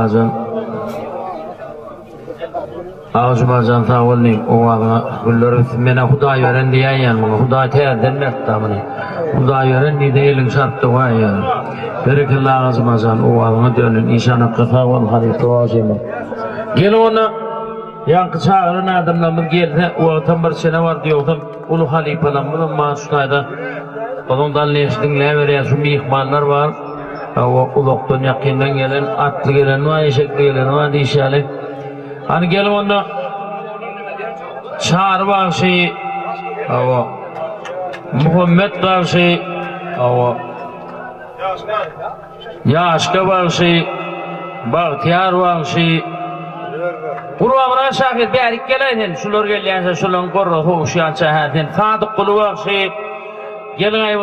Ağzımacan Ağzımacan sağ olun o adına bunları mene Huday veren diyen yani Huday teyden mektamını Huday veren diye değilin şartı var yani Berekallah Ağzımacan o adına dönün inşallah kısa ol halife vazime gel ona yankı çağırın adamlarımız geldi o tam bir sene var diyordum ulu halifelerimiz Mansutay'da ondan leştin veriyor şu mihmanlar var o uluktan yakından gelen atlı gelen var eşekli gelen var dişali hani gelin onda çağır var şeyi Muhammed var şeyi Yaşka var şeyi Bahtiyar var şeyi Kur'an'a şahit bir erik gelen şular gelen şulan korru hoşyan şahatin sadık kulu var şeyi gelin ayır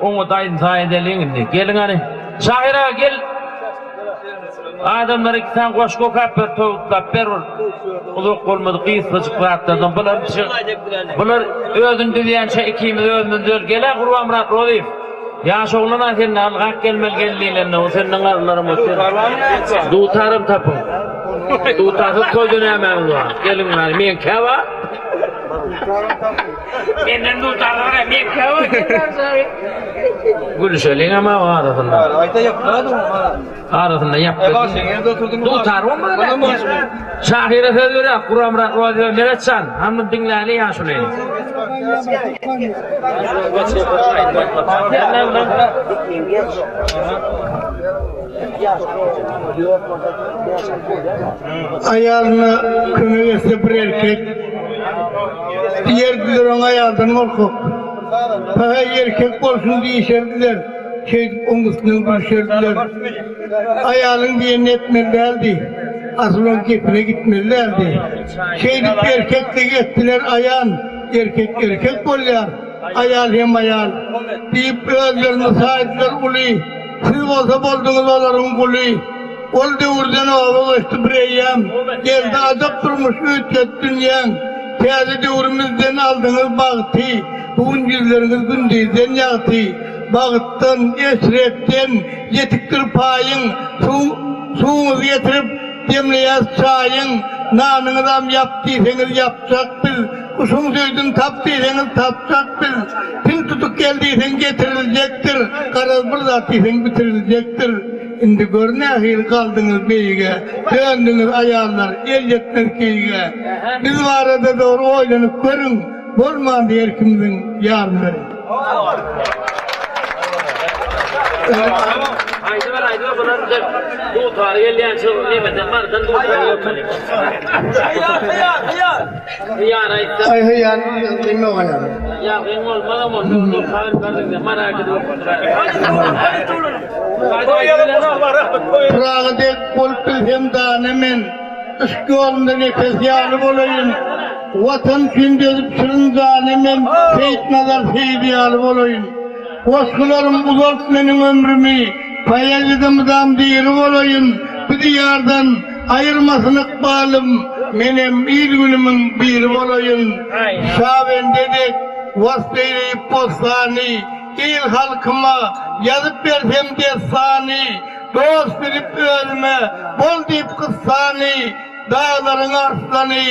onu dayın sayedelin gelin hani şahira gel adamlar iki tane koşko kapır tavuk kapır uzak olmadı kıyısla çıklardı bunlar özündü diyen şey ikimiz özündü gelen Kur'an Murat Rodif yaş oğluna senin algak gelmel geldiğiyle o senin arılarım ötür dutarım tapım dutarım koydun hemen var gelin var men keva Benden dutarım men keva gülü söyleyin ama arasında arasında yaptı dutarım mı şahire söylüyor Kur'an Murat Rodif meretsan hamdın dinleyeni yaşulayın ayağına kınıgısı bir erkek diğer onun ayağından korkup erkek olsun diye işerdiler omuzunu düşürdüler ayağının diye etmelilerdi asılın kefine gitmelilerdi erkekle gittiler ayağın erkek oluyor ayağın hem ayağın deyip özlerine sahipler uli siz olsa boldunuz oların uli ol devurdan oğlu geçti bir eyyam geldi azap durmuş ütket dünyan teyze devrimizden aldınız bağıtı bugün yüzleriniz gündüzden yaktı bağıttan esretten yetiktir payın suğunuzu getirip demleyez çayın nanınızam yaptıysanız yapacak bil kuşun söydün taptıysanız tapacak bil pil tutuk geldiysen getirilecektir karaz bir zattıysan bitirilecektir indi gör ne ahil kaldınız beyge döndünüz ayarlar el yetmez keyge biz var arada doğru oylanıp görün bolman diye erkimizin yarınları haydi ver bunlar bu tarihe gelen şey nimetten vardan bu tarihe ay hıyar dinle o ayar ya ben olmadı mı bu tarihe verdim merak ediyorum Prağı dek kolpil hem danemen ışkı olunda nefes yanı olayım vatan gündüzüp sürün danemen seyit nazar seyidi yanı olayım Oskularım uzalt benim ömrümü payacıdımdan diri olayım bir diyardan ayırmasın ikbalım benim il günümün bir olayım şaven dedik vasfeyleyip postani il halkıma yazıp versem desani dost bilip ölme bol deyip kıssani dağların arslanı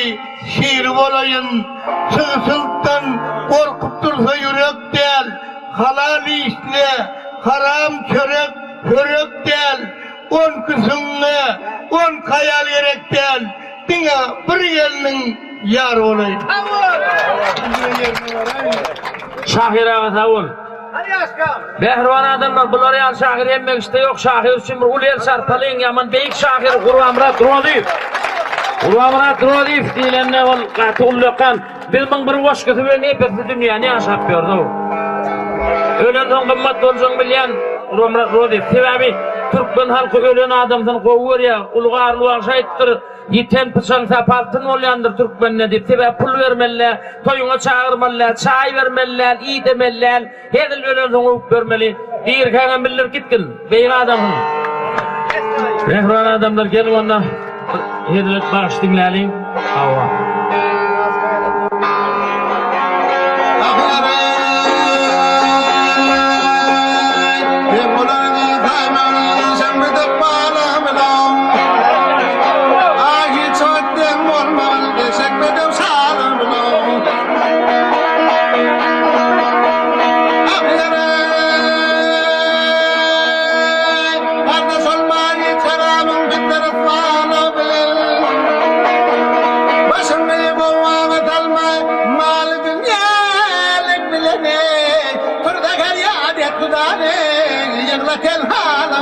şiir olayım sığsılıktan korkup dursa yürek del halal işle haram çörek del 10 kısımlı 10 kayal gerek del dine bir gelinin yar olayım şahire savul Behruan adamlar bunları yan şahir emmek işte yok şahir şimdi uler sartalın yaman beyik şahir Kur'an Murat Rodif diyen ne ol katullukan bilmem bir başkası böyle ne peki dünya ne yaşap gördü ölen son kımmat olsun bilen Kur'an Murat Rodif sebebi Türkmen halkı ölen adamdan kovuyor ya ulgarlığa şahittir yiten pıçan sapartın olyandır Türkmenle deyip sebep pul vermeliler toyuna çağırmalılar çay vermeliler iyi demeliler hedil ölen son uvuk vermeli deyir kangan bilir gitkin beyin adamın Behruan adamlar gelin ona hedilet bağış dinleyelim hava Yıklatel halam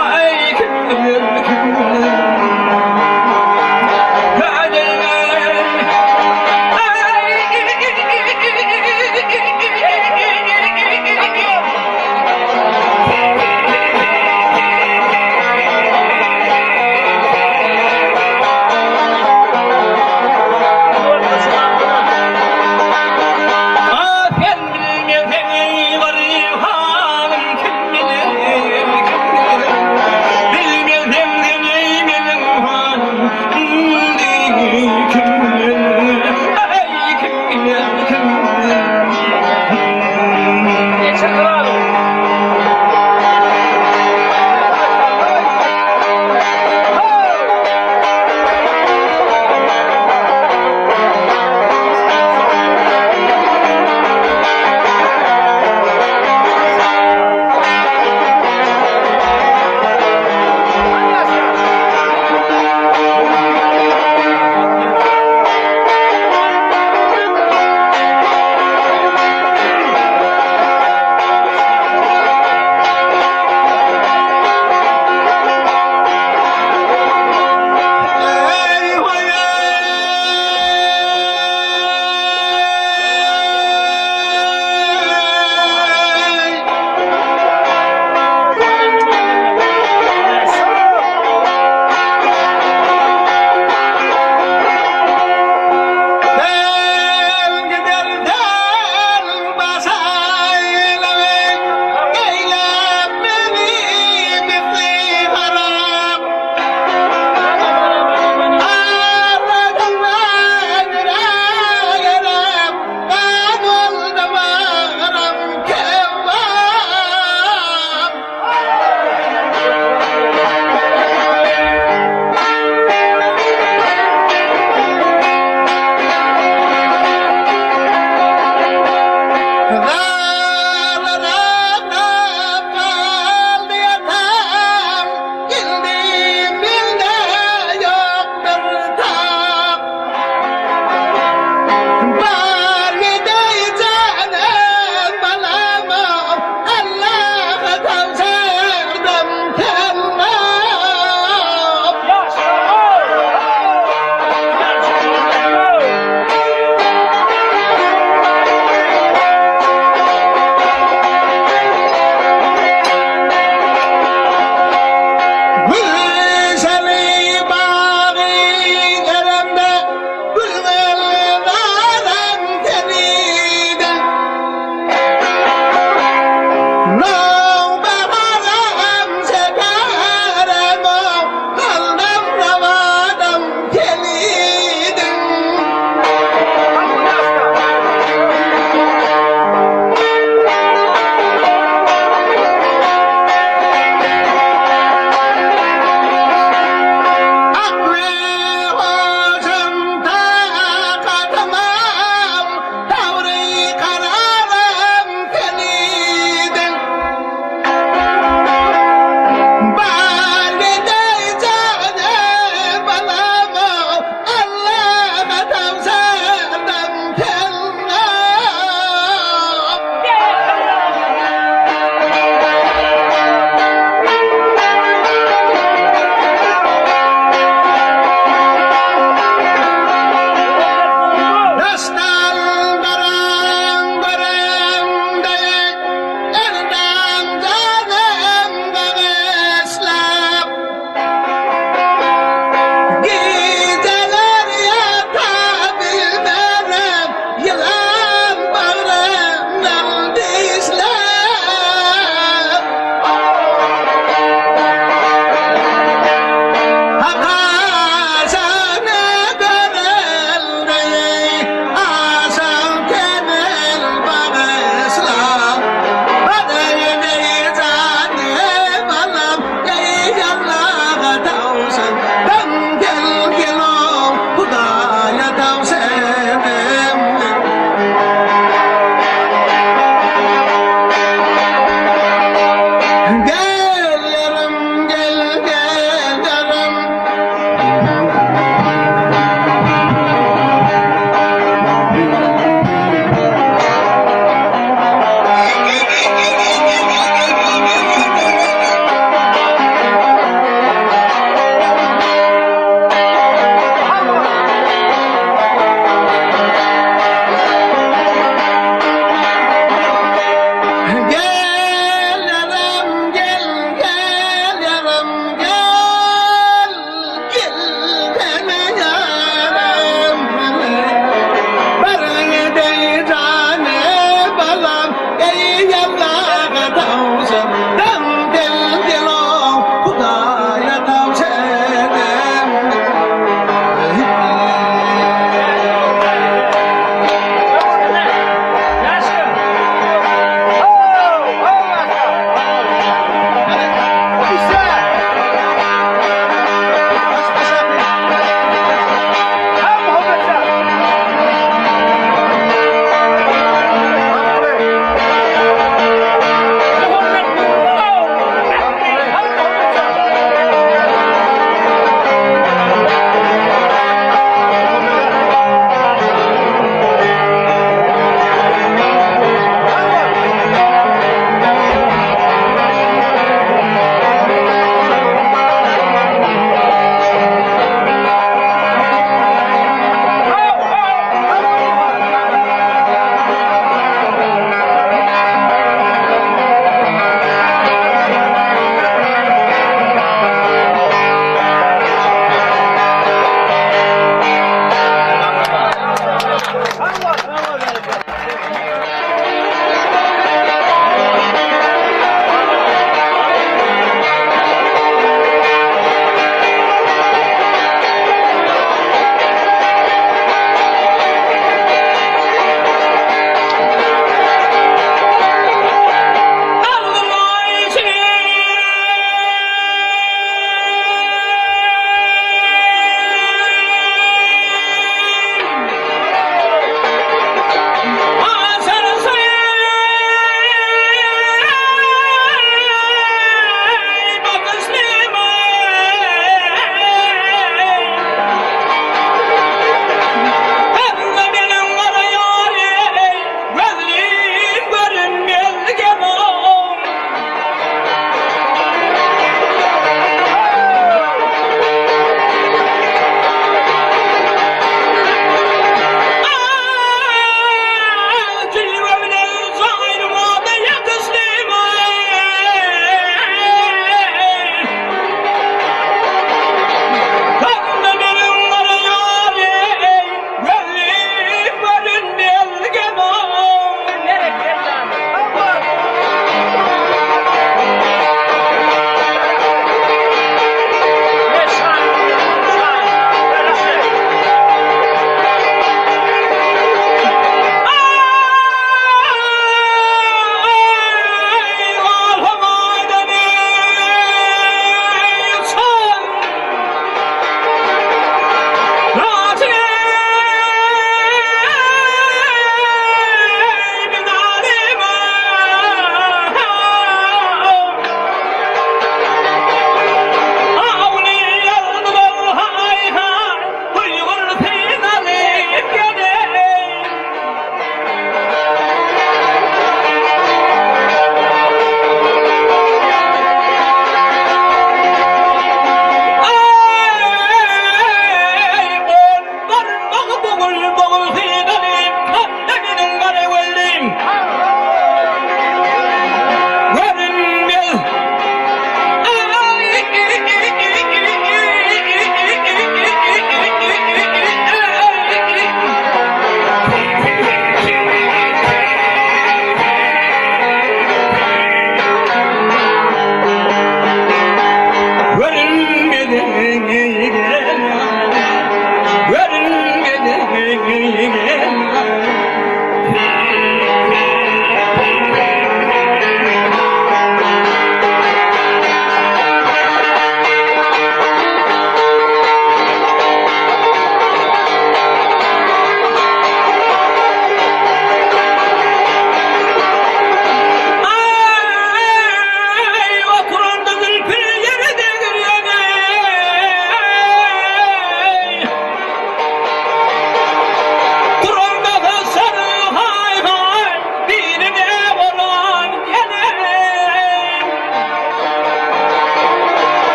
Ay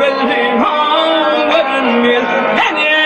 gözüm görünmez beni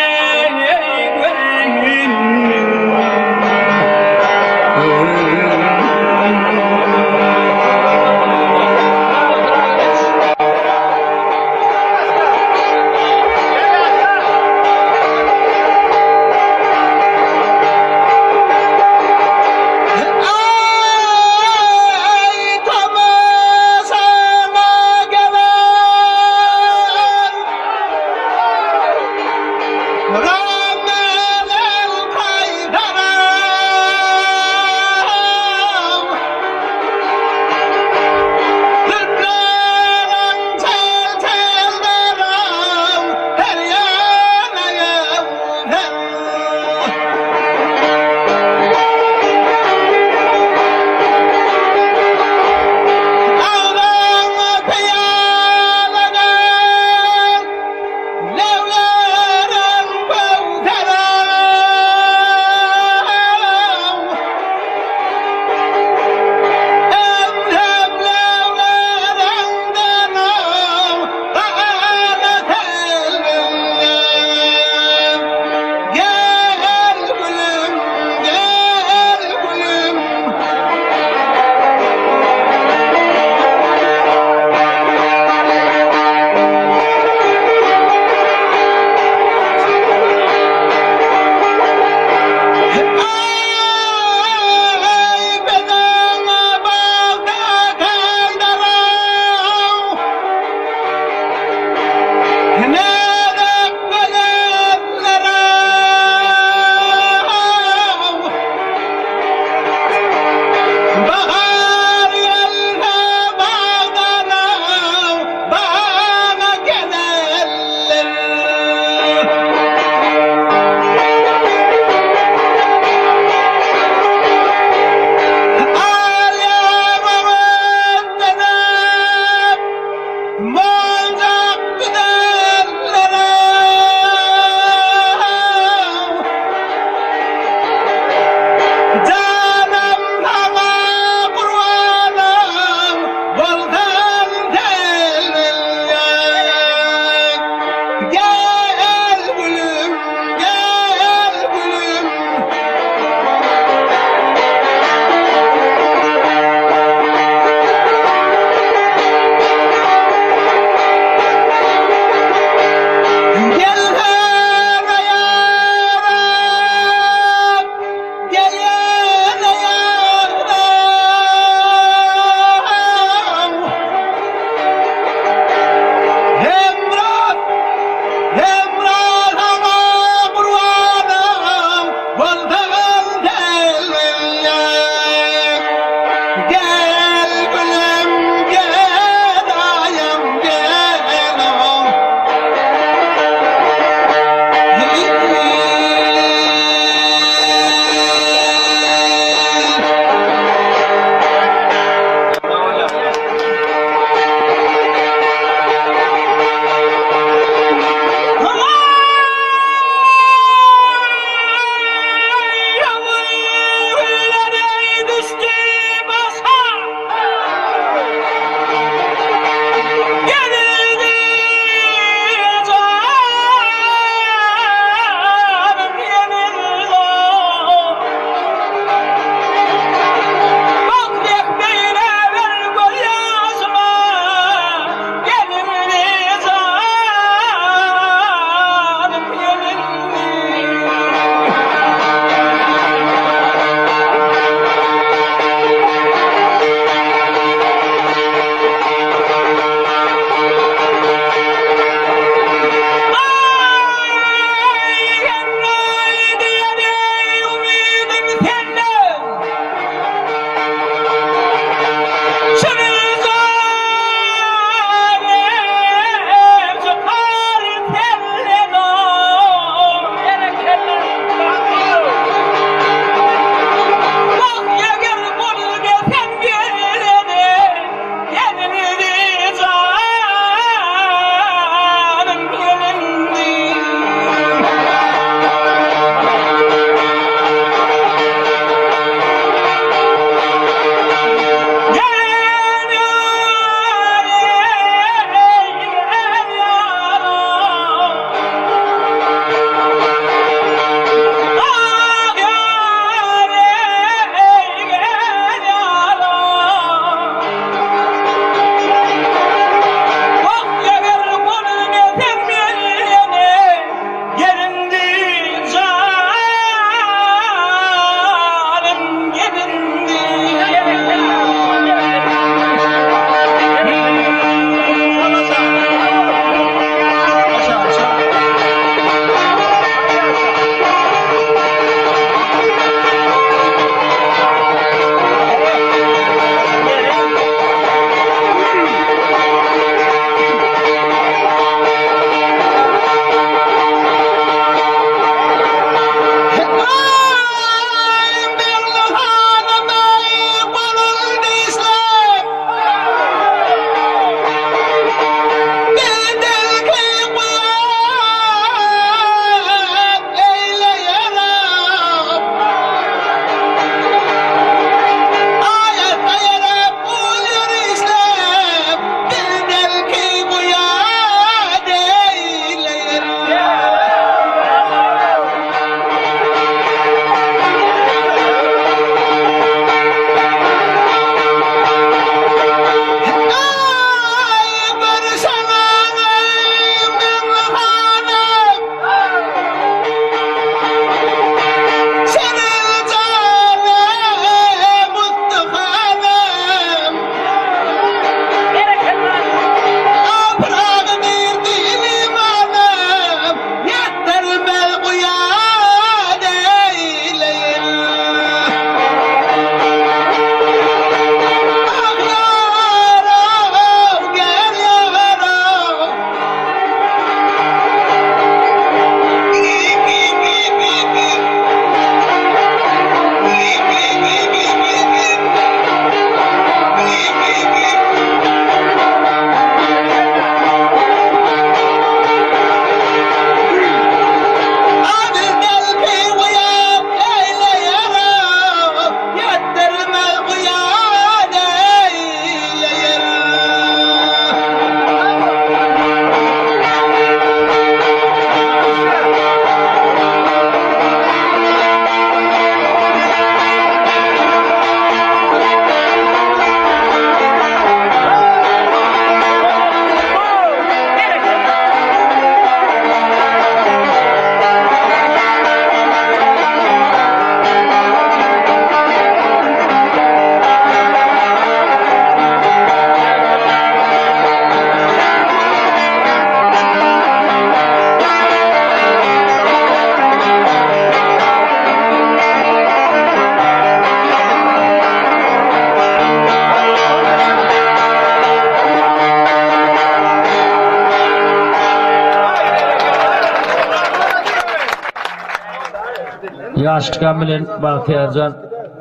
Yaşkan bilen Bahtiyarcan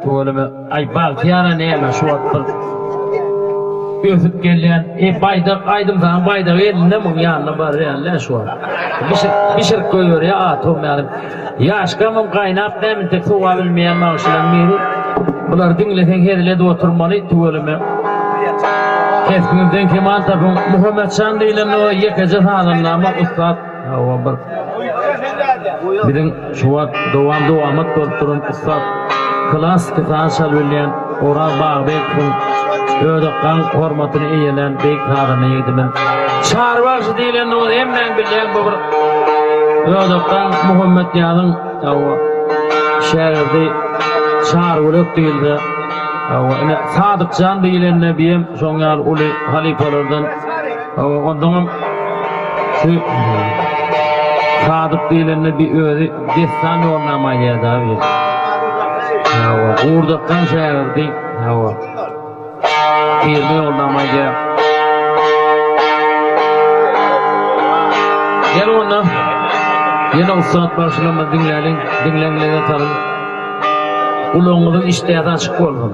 tuğulimi ay Bahtiyar'a neyme şu atpır öfüp gelen baydak aydım sana baydak elinde mı yanına var ya şu an bir şey koyuyor ya atom yani yaşkamım kaynap demin tek suğa bilmeyen mağışılan miri bular dinlesen hedile de oturmalı tuğulimi keskinizden keman tapın Muhammed Şandı ile o yekece sağlanlama ustad hava bir bizim şu an doğamat doktorun ustad klas kısan şalveliyen oran bağbeksin ödükkan hormatını iyelen bek hadını yedimin çarbaşı değilen o hemen bilen bu ödükkan Muhammed Yalın şehirde çarvılık değildi Sadık Can değilen nebiyem soňar uli halifalardan ondan şu Sadık değilen nebi özi destan ornamayı da bir Uğurdaktan şehirde Kirli ornamayı gel ona yine ustad başlama dinlenlere tarım Ulağımızın iştihata açık olmalı.